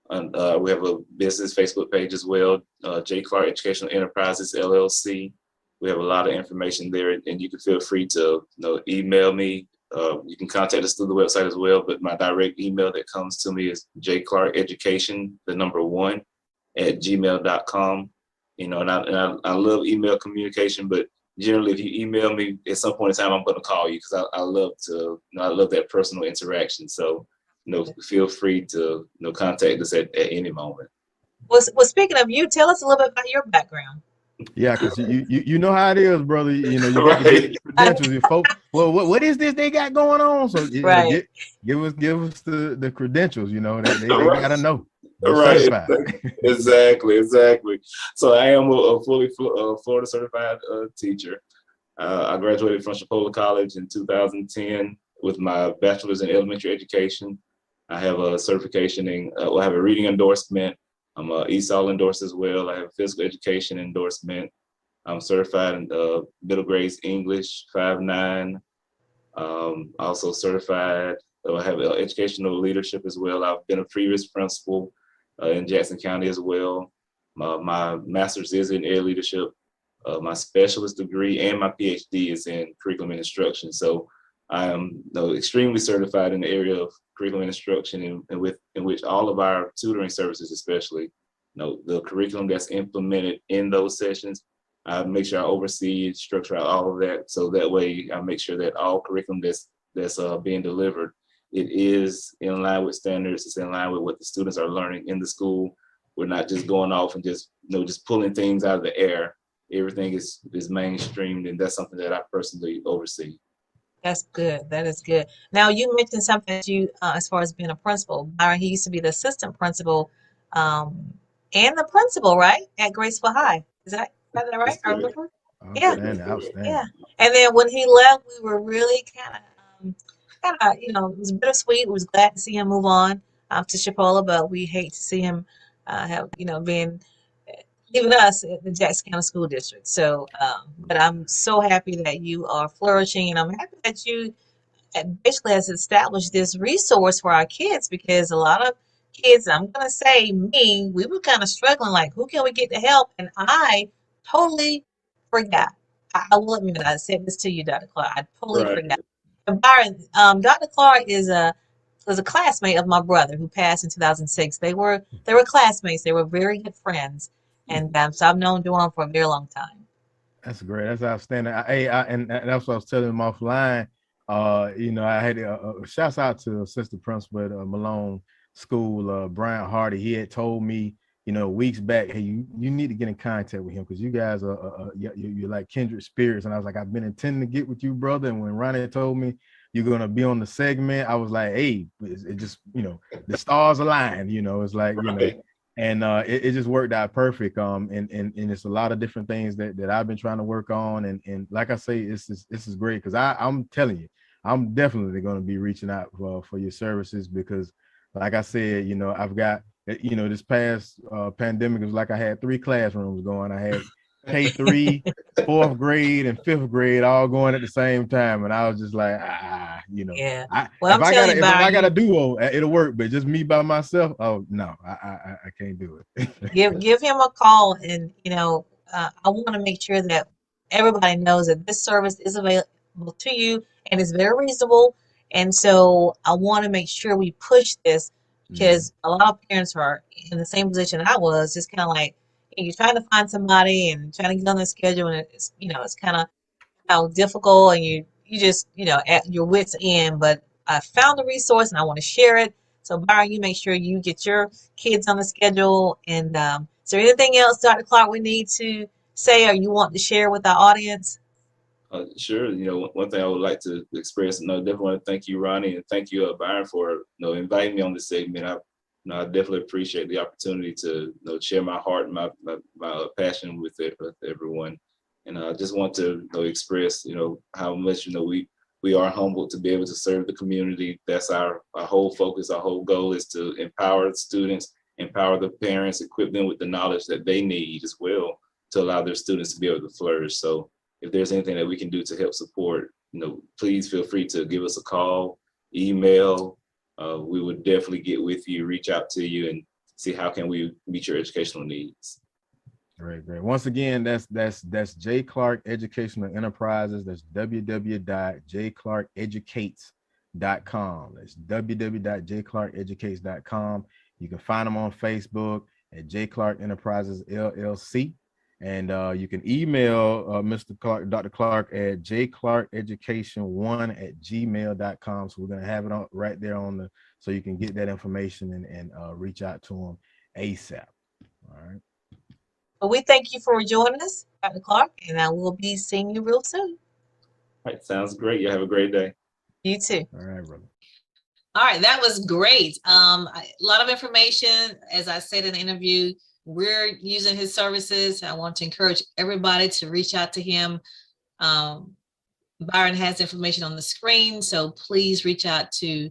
And we have a business Facebook page as well, J. Clark Educational Enterprises, LLC. We have a lot of information there, and you can feel free to email me. You can contact us through the website as well, but my direct email that comes to me is jclarkeducation1@gmail.com. And I love email communication, but generally, if you email me at some point in time, I'm going to call you because I love that personal interaction. So, feel free to contact us at any moment. Well, speaking of you, tell us a little bit about your background. Yeah, because you know how it is, brother. You got to get the credentials. Your folks, well, what is this they got going on? So give us the credentials. They gotta know. Right. Exactly. So I am a fully Florida certified teacher. I graduated from Chipola College in 2010 with my bachelor's in elementary education. I have a certification I have a reading endorsement. I'm ESOL endorsed as well. I have a physical education endorsement. I'm certified in middle grades English 5.9. Also certified. I have educational leadership as well. I've been a previous principal in Jackson County as well. My master's is in ed leadership. My specialist degree and my PhD is in curriculum and instruction. So I am extremely certified in the area of curriculum and instruction, in which all of our tutoring services, especially, the curriculum that's implemented in those sessions, I make sure I oversee, structure out all of that, so that way I make sure that all curriculum that's being delivered, it is in line with standards. It's in line with what the students are learning in the school. We're not just going off and just pulling things out of the air. Everything is mainstreamed, and that's something that I personally oversee. That's good. That is good. Now, you mentioned something that you, as far as being a principal, Byron, he used to be the assistant principal and the principal, right, at Graceville High. Is that right? I remember. Outstanding. Yeah. And then when he left, we were really kind of, it was bittersweet. We was glad to see him move on to Chipola, but we hate to see him leaving us at the Jackson County School District. So, but I'm so happy that you are flourishing, and I'm happy that you basically has established this resource for our kids, because a lot of kids, I'm going to say we were kind of struggling, like, who can we get to help? And I totally forgot. I will admit, I said this to you, Dr. Clark. I totally forgot. And Byron, Dr. Clark was a classmate of my brother who passed in 2006. They were classmates. They were very good friends. And so I've known Duane for a very long time. That's great. That's outstanding. And that's what I was telling him offline. I had shouts out to assistant principal at Malone School, Brian Hardy. He had told me, weeks back, hey, you need to get in contact with him because you guys are you're like kindred spirits. And I was like, I've been intending to get with you, brother. And when Ronnie told me you're gonna be on the segment, I was like, hey, it just the stars aligned. It's like Right. and it just worked out perfect. And it's a lot of different things that I've been trying to work on. And like I say, this is great because I'm telling you, I'm definitely going to be reaching out for your services because, like I said, I've got, this past pandemic, it was like I had 3 classrooms going. I had K3, 4th grade, and 5th grade all going at the same time, and I was just like, Yeah. I, Well, I'm telling you, if I got a Byron, duo, it'll work. But just me by myself, oh no, I can't do it. give him a call, and I want to make sure that everybody knows that this service is available to you and it's very reasonable. And so I want to make sure we push this Mhm. because a lot of parents are in the same position I was, just kind of like you're trying to find somebody and trying to get on their schedule, and it's kind of how difficult, and you just at your wits end. But I found the resource and I want to share it. So Byron, you make sure you get your kids on the schedule. And is there anything else, Dr. Clark, we need to say or you want to share with our audience? Sure. One thing I would like to express, definitely want to thank you, Ronnie, and thank you, Byron, for inviting me on this segment. I definitely appreciate the opportunity to share my heart and my passion with everyone. And I just want to express how much we are humbled to be able to serve the community. That's our whole focus. Our whole goal is to empower the students, empower the parents, equip them with the knowledge that they need as well to allow their students to be able to flourish. So if there's anything that we can do to help support, please feel free to give us a call, email. We would definitely get with you, reach out to you, and see how can we meet your educational needs. Great. Once again, that's J. Clark Educational Enterprises. That's www.jclarkeducates.com. That's www.jclarkeducates.com. You can find them on Facebook at J. Clark Enterprises LLC. And you can email Mr. Clark, Dr. Clark at jclarkeducation1@gmail.com. So we're going to have it on right there so you can get that information and reach out to them ASAP. All right. Well, we thank you for joining us, Dr. Clark, and I will be seeing you real soon. All right, sounds great. You have a great day. You too. All right, brother. All right, that was great. A lot of information. As I said in the interview, we're using his services. I want to encourage everybody to reach out to him. Byron has information on the screen, so please reach out to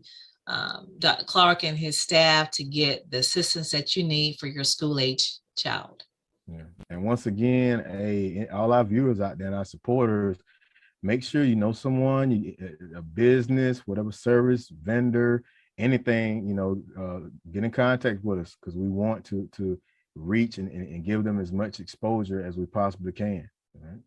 Dr. Clark and his staff to get the assistance that you need for your school-age child. Yeah. And once again, all our viewers out there and our supporters, make sure you know someone, a business, whatever service, vendor, anything, get in contact with us because we want to reach and give them as much exposure as we possibly can. Right?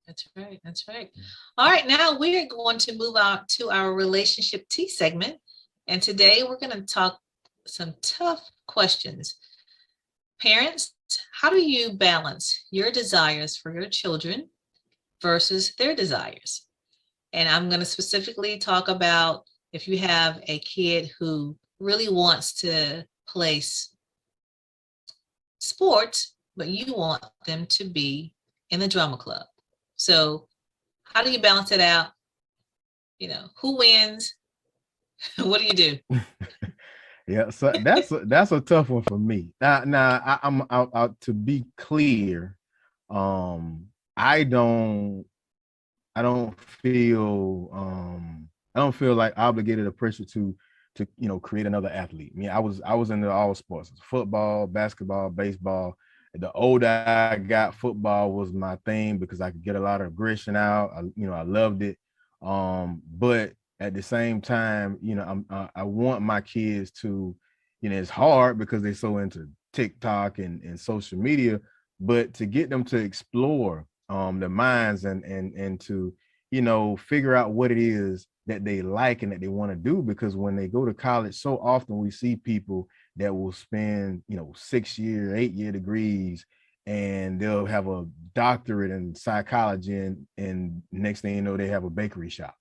That's right. That's right. All right. Now we're going to move on to our relationship T segment. And today we're going to talk some tough questions. Parents, how do you balance your desires for your children versus their desires? And I'm going to specifically talk about if you have a kid who really wants to play sports, but you want them to be in the drama club. So how do you balance it out? Who wins? What do you do? Yeah, so that's a tough one for me. Now I'm to be clear. I don't feel like obligated or pressure to create another athlete. I mean, I was into all sports, football, basketball, baseball. The older I got, football was my thing because I could get a lot of aggression out. I loved it. But at the same time, I want my kids to, it's hard because they're so into TikTok and social media, but to get them to explore their minds and to, figure out what it is that they like and that they want to do. Because when they go to college, so often we see people that will spend, 6-year, 8-year degrees, and they'll have a doctorate in psychology, and next thing you know, they have a bakery shop.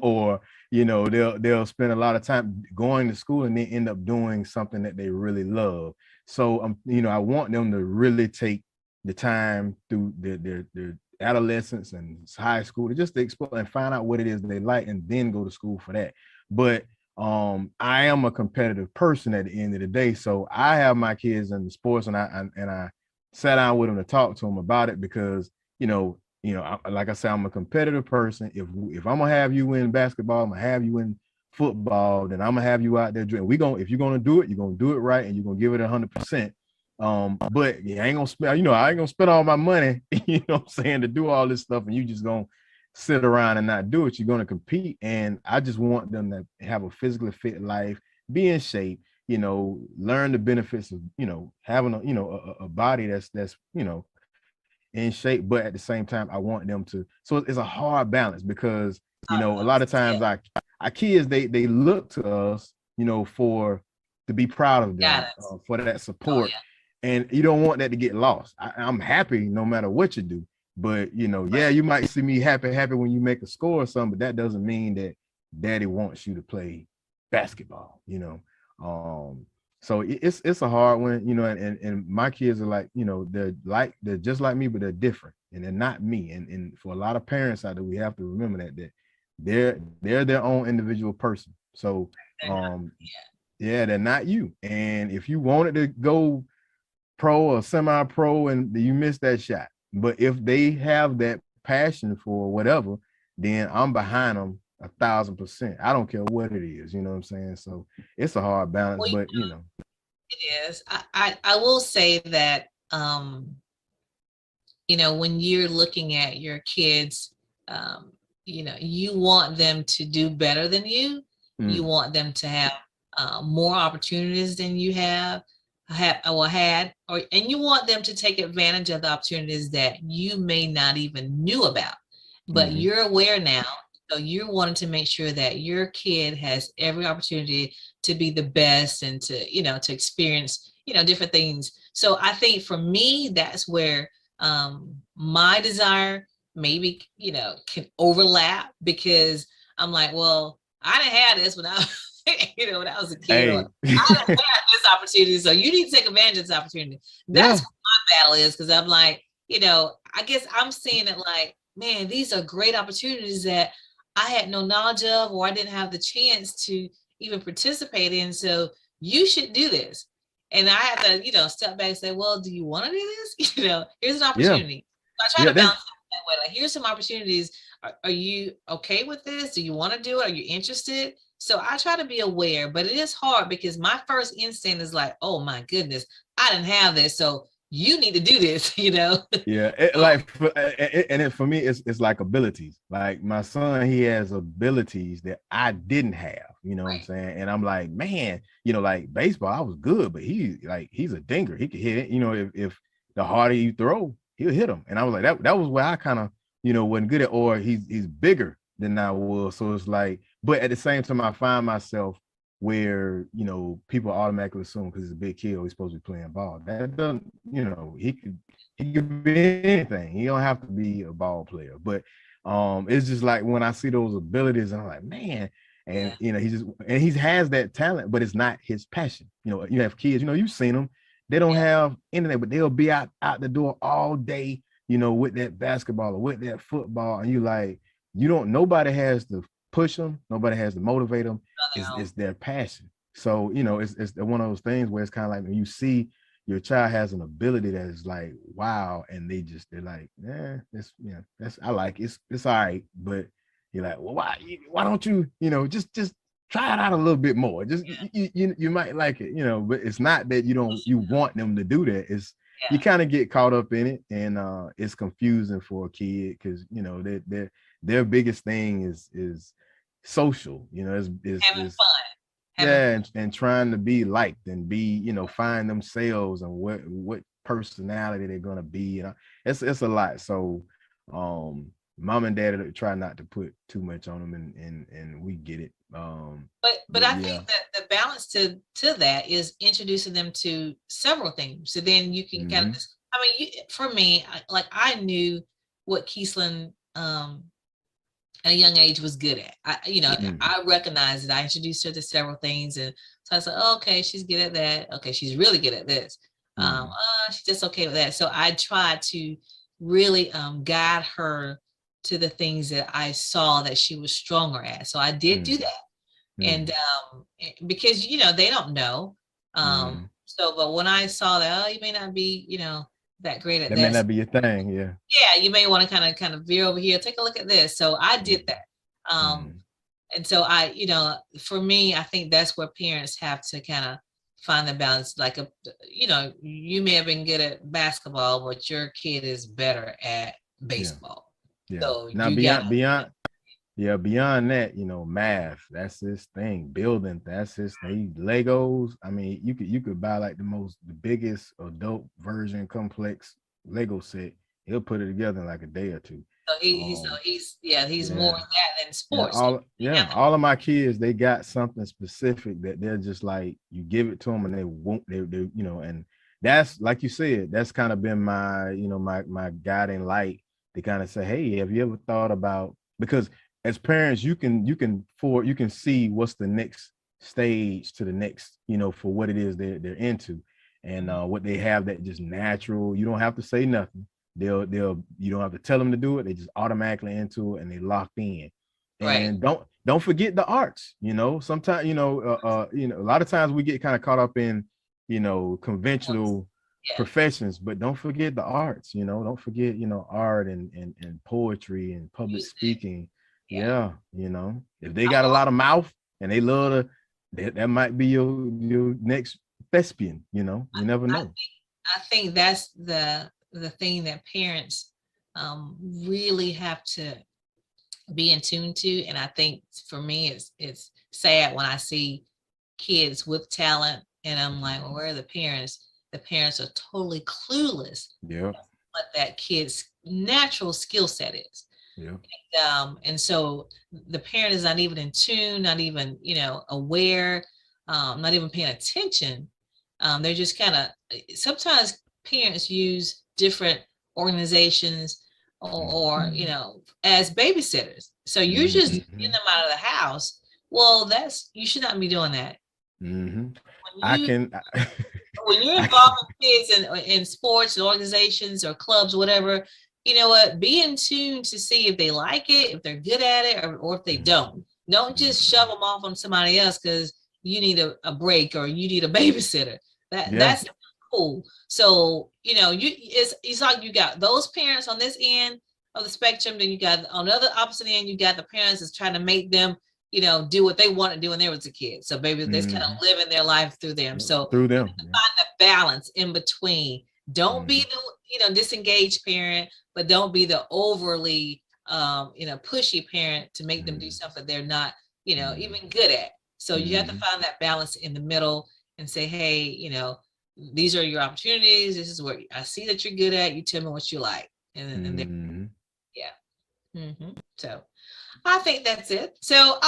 Or, you know, they'll spend a lot of time going to school and they end up doing something that they really love. So, you know, I want them to really take the time through their adolescence and high school to just explore and find out what it is they like, and then go to school for that. But I am a competitive person at the end of the day, so I have my kids in the sports, and I sat down with them to talk to them about it, because like I said, I'm a competitive person. If I'm gonna have you in basketball, I'm gonna have you in football, then I'm gonna have you out there doing. If you're gonna do it, you're gonna do it right, and you're gonna give it 100%. But yeah, I ain't gonna spend. I ain't gonna spend all my money. You know what I'm saying, to do all this stuff, and you just gonna sit around and not do it. You're gonna compete, and I just want them to have a physically fit life, be in shape. Learn the benefits of having a body that's in shape, but at the same time, I want them to. So it's a hard balance, because a lot of times our kids they look to us, to be proud of them, for that support, and you don't want that to get lost. I'm happy no matter what you do, but you might see me happy when you make a score or something, but that doesn't mean that daddy wants you to play basketball. So it's a hard one, and my kids are like, they're just like me, but they're different, and they're not me. And for a lot of parents out there, we have to remember that they're their own individual person. So they're not you. And if you wanted to go pro or semi-pro and you missed that shot, but if they have that passion for whatever, then I'm behind them 1,000%. I don't care what it is, you know what I'm saying? So it's a hard balance, but it is. I will say that when you're looking at your kids, you want them to do better than you. You want them to have more opportunities than you had, and you want them to take advantage of the opportunities that you may not even knew about, but you're aware now. So you're wanting to make sure that your kid has every opportunity to be the best, and to experience, different things. So I think for me, that's where my desire maybe, can overlap, because I'm like, well, I didn't have this when I was, when I was a kid. Hey. I didn't have this opportunity. So you need to take advantage of this opportunity. That's what my battle is. Cause I'm like, I guess I'm seeing it like, man, these are great opportunities that I had no knowledge of, or I didn't have the chance to even participate in. So you should do this. And I have to, step back and say, well, do you want to do this? Here's an opportunity. So I try to balance it that way. Like, here's some opportunities. Are you okay with this? Do you want to do it? Are you interested? So I try to be aware, but it is hard, because my first instinct is like, oh my goodness, I didn't have this. So you need to do this, Yeah, for me, it's like abilities. Like my son, he has abilities that I didn't have, what I'm saying? And I'm like, man, like baseball, I was good, but he's a dinger. He could hit it, if the harder you throw, he'll hit him. And I was like, that was where I kind of, wasn't good at, or he's bigger than I was. So it's like, but at the same time, I find myself where people automatically assume because he's a big kid, he's supposed to be playing ball. That doesn't, he could be anything. He don't have to be a ball player. But it's just like when I see those abilities, and I'm like, man, and he has that talent, but it's not his passion. You have kids, you've seen them, they don't have anything, but they'll be out the door all day, with that basketball or with that football, and you like, nobody has to push them, nobody has to motivate them. It's their passion. So it's one of those things where it's kind of like when you see your child has an ability that is like, wow, and they're like, that's I like it. It's all right, but you're like, well, why don't you just try it out a little bit more, just you might like it, but it's not that you want them to do that. It's you kind of get caught up in it, and it's confusing for a kid, because their biggest thing is social, is having fun. And trying to be liked and be, find themselves and what personality they're gonna be. It's a lot. So mom and dad try not to put too much on them, and we get it. But I think that the balance to that is introducing them to several things. So then you can kind of just I mean, for me, I knew what Keislan at a young age was good at. I recognized it. I introduced her to several things, and so I said, oh, okay, she's good at that. Okay, she's really good at this. She's just okay with that. So I tried to really guide her to the things that I saw that she was stronger at. So I did do that. And because they don't know. So but when I saw that, oh, you may not be, that great at that. That may not be your thing, yeah. Yeah, you may want to kind of veer over here, take a look at this. So I did that. And so for me, I think that's where parents have to kind of find the balance. Like you may have been good at basketball, but your kid is better at baseball. Yeah. So now beyond that, math, that's his thing. Building, that's his thing. Legos. I mean, you could buy like the biggest adult version complex Lego set. He'll put it together in like a day or two. So he's more of that than sports. All of my kids, they got something specific that they're just like, you give it to them and they won't, they and that's, like you said, that's kind of been my, my guiding light to kind of say, hey, have you ever thought about, because as parents, you can see what's the next stage to the next, for what it is they're into, and what they have that just natural. You don't have to say nothing. You don't have to tell them to do it. They just automatically into it and they locked in. And don't forget the arts. Sometimes a lot of times we get kind of caught up in conventional professions, but don't forget the arts. Don't forget art and poetry and public speaking. Yeah, if they got a lot of mouth and they love that might be your next thespian. You never know. I think that's the thing that parents really have to be in tune to. And I think for me, it's sad when I see kids with talent and I'm like, well, where are the parents? The parents are totally clueless. Yeah. What that kid's natural skill set is. Yeah. And so the parent is not even in tune, not even, aware, not even paying attention. They're just kind of, sometimes parents use different organizations or as babysitters. So you're just getting them out of the house. Well, you should not be doing that. When you're involved with kids in sports and organizations or clubs, whatever, you know what, be in tune to see if they like it, if they're good at it, or if they don't just shove them off on somebody else because you need a break or you need a babysitter. That's cool. So it's like you got those parents on this end of the spectrum, then you got on the other opposite end, you got the parents that's trying to make them do what they want to do when they was a kid. So baby, they're kind of living their life through them. So through them, find the balance in between. Don't be the disengaged parent, but don't be the overly pushy parent to make them do something they're not even good at. So you have to find that balance in the middle and say, hey, these are your opportunities. This is what I see that you're good at. You tell me what you like, and then So I think that's it. So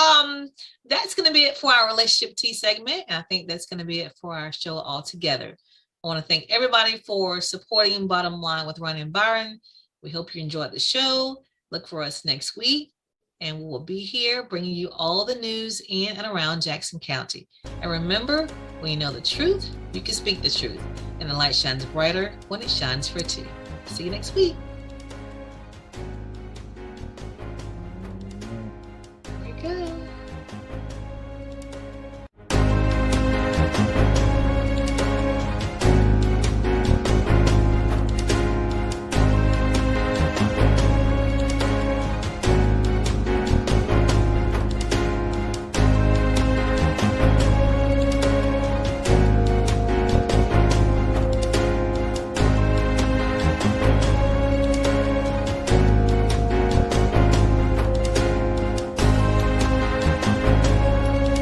that's going to be it for our relationship tea segment. And I think that's going to be it for our show altogether. I want to thank everybody for supporting Bottom Line with Roni Byron. We hope you enjoyed the show. Look for us next week, and we will be here bringing you all the news in and around Jackson County. And remember, when you know the truth, you can speak the truth, and the light shines brighter when it shines for two. See you next week.